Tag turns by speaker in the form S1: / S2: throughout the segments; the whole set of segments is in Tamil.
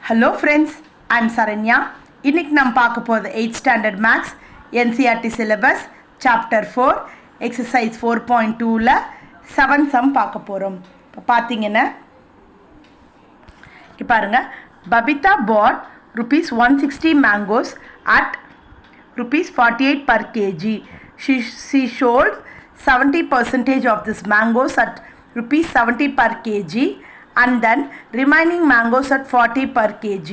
S1: Hello friends, I'm Saranya. இன்னைக்கு நம்ம பார்க்க போறது 8th standard maths NCERT syllabus chapter 4 exercise 4.2ல 7 sum பார்க்க போறோம். இப்ப பாத்தீங்கன்னா இங்க பாருங்க, Babita bought rupees 160 mangoes at rupees 48 per kg. She sold 70% of this mangoes at rupees 70 per kg and then remaining mangoes at 40 per kg.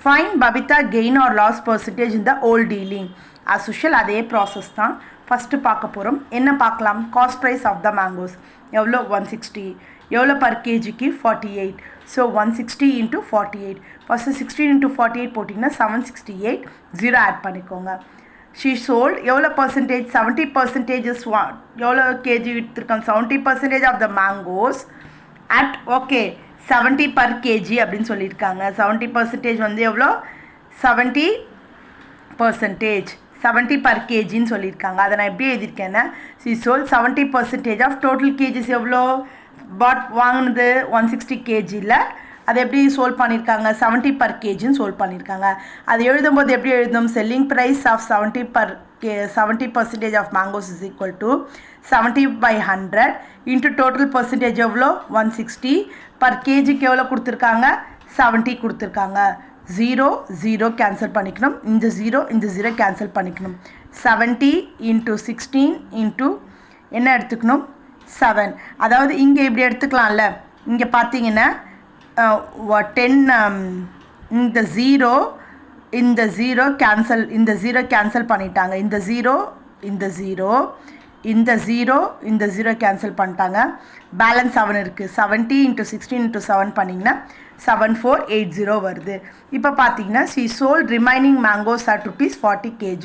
S1: Find Babita gain or loss percentage in the whole dealing. As usual அதே process தான். ஃபஸ்ட்டு பார்க்க போகிறோம். என்ன பார்க்கலாம்? Cost price of the mangoes எவ்வளோ? 160. எவ்வளோ பர் கேஜிக்கு? 48. So 160 into 48. ஃபஸ்ட்டு 16 இன்ட்டு 48 போட்டிங்கன்னா 768. 0 ஆட் பண்ணிக்கோங்க. ஷீ சோல்ட் எவ்வளோ பர்சன்டேஜ்? 70% இஸ் எவ்வளோ கேஜி விற்றுருக்காங்க? 70% of the mangoes at okay 70 per KG அப்படின்னு சொல்லியிருக்காங்க. 70% வந்து எவ்வளோ? 70% பர் கேஜின்னு சொல்லியிருக்காங்க. அதை நான் எப்படி எழுதியிருக்கேன்னா, she sold 70% of total KGs எவ்வளோ வாங்கினது? 160 கேஜியில் அதை எப்படி சோல்வ் பண்ணியிருக்காங்க? 70 பர் கேஜின்னு சோல்வ் பண்ணியிருக்காங்க. அது எழுதும்போது எப்படி எழுதணும்? Selling price of 70% of mangoes is equal to 70/100 into total percentage எவ்வளோ? 160. பர் கேஜிக்கு எவ்வளோ கொடுத்துருக்காங்க? 70 கொடுத்துருக்காங்க. 0 கேன்சல் பண்ணிக்கணும். இந்த 0 கேன்சல் பண்ணிக்கணும். 70 இன்ட்டு 16 இன்ட்டு என்ன எடுத்துக்கணும்? 7. அதாவது இங்கே இப்படி எடுத்துக்கலாம்ல. இங்கே பார்த்தீங்கன்னா 10 இந்த 0 கேன்சல் பண்ணிட்டாங்க. இந்த 0 கேன்சல் பண்ணிட்டாங்க. பேலன்ஸ் 7 இருக்குது. 70 இன்ட்டு 16 இன்ட்டு 7 பண்ணிங்கன்னா 7480 வருது. இப்போ பார்த்தீங்கன்னா she sold remaining mangoes at rupees 40 kg.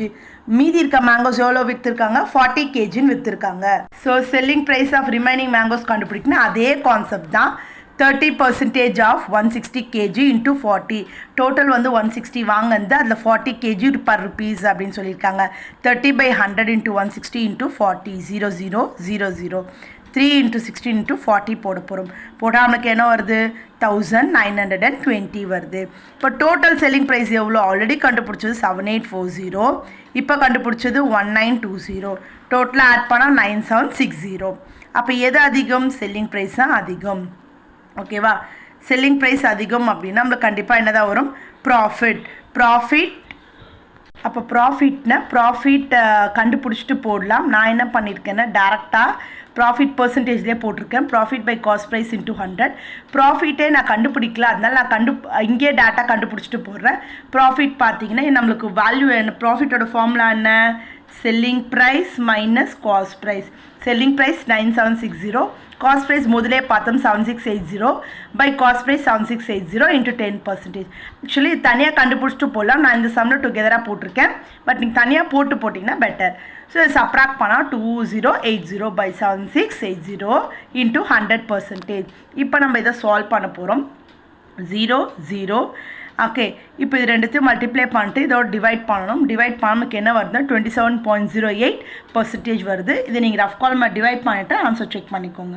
S1: மீதி இருக்க மேங்கோஸ் எவ்வளோ விற்றுருக்காங்க? 40 kgன்னு விற்றுருக்காங்க. So selling price of remaining mangoes கண்டுபிடிக்கணும். அதே கான்செப்ட் தான். 30% ஆஃப் 160 kg இன்ட்டு 40. டோட்டல் வந்து 160 வாங்கினது, அதில் 40 kg பர் ருபீஸ் அப்படின்னு சொல்லியிருக்காங்க. 30/100 இன்ட்டு 160 இன்ட்டு 40. 0000. 3 இன்ட்டு 16 இன்ட்டு 40 போட போகிறோம். போட்டால் நம்மளுக்கு என்ன வருது? 1920 வருது. இப்போ டோட்டல் செல்லிங் ப்ரைஸ் எவ்வளோ? ஆல்ரெடி கண்டுபிடிச்சது 7840. இப்போ கண்டுபிடிச்சது 1920. டோட்டலாக ஆட் பண்ணால் 9760. அப்போ எது அதிகம்? செல்லிங் ப்ரைஸ் தான் அதிகம். ஓகேவா? செல்லிங் ப்ரைஸ் அதிகம் அப்படின்னா நம்மளுக்கு கண்டிப்பாக என்ன தான் வரும்? ப்ராஃபிட். அப்போ ப்ராஃபிட் கண்டுபிடிச்சிட்டு போடலாம். நான் என்ன பண்ணியிருக்கேன்னா டேரெக்டாக ப்ராஃபிட் பர்சன்டேஜ்லேயே போட்டிருக்கேன். Profit by cost price into 100. ப்ராஃபிட்டே நான் கண்டுபிடிக்கல, அதனால நான் இங்கே டேட்டா கண்டுபிடிச்சிட்டு போடுறேன். ப்ராஃபிட் பார்த்தீங்கன்னா நம்மளுக்கு வேல்யூ என்ன? ப்ராஃபிட்டோட ஃபார்முலா என்ன? Selling price minus cost price. Selling price 9760. Cost price முதலே பார்த்தோம் 7680 by cost price 7680 into 10%. Actually தனியாக கண்டுபிடிச்சிட்டு போடலாம். நான் இந்த சம்மில் டுகெதராக போட்டிருக்கேன். பட் நீங்கள் தனியாக போட்டிங்கன்னா பெட்டர். ஸோ சப்ராக்ட் பண்ணால் 2080 பை 7680 இன்ட்டு 100%. இப்போ நம்ம இதை சால்வ் பண்ண போகிறோம். 0 ஓகே. இப்போ இது ரெண்டுத்தையும் மல்டிப்ளை பண்ணிட்டு இதோட டிவைட் பண்ணணும். டிவைட் பண்ணாமல் என்ன வருது? 27.08% வருது. இதை நீங்கள் ரஃப் காலமாக டிவைட் பண்ணிவிட்டு ஆன்சர் செக் பண்ணிக்கோங்க.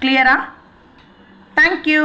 S1: கிளியரா? தேங்க்யூ.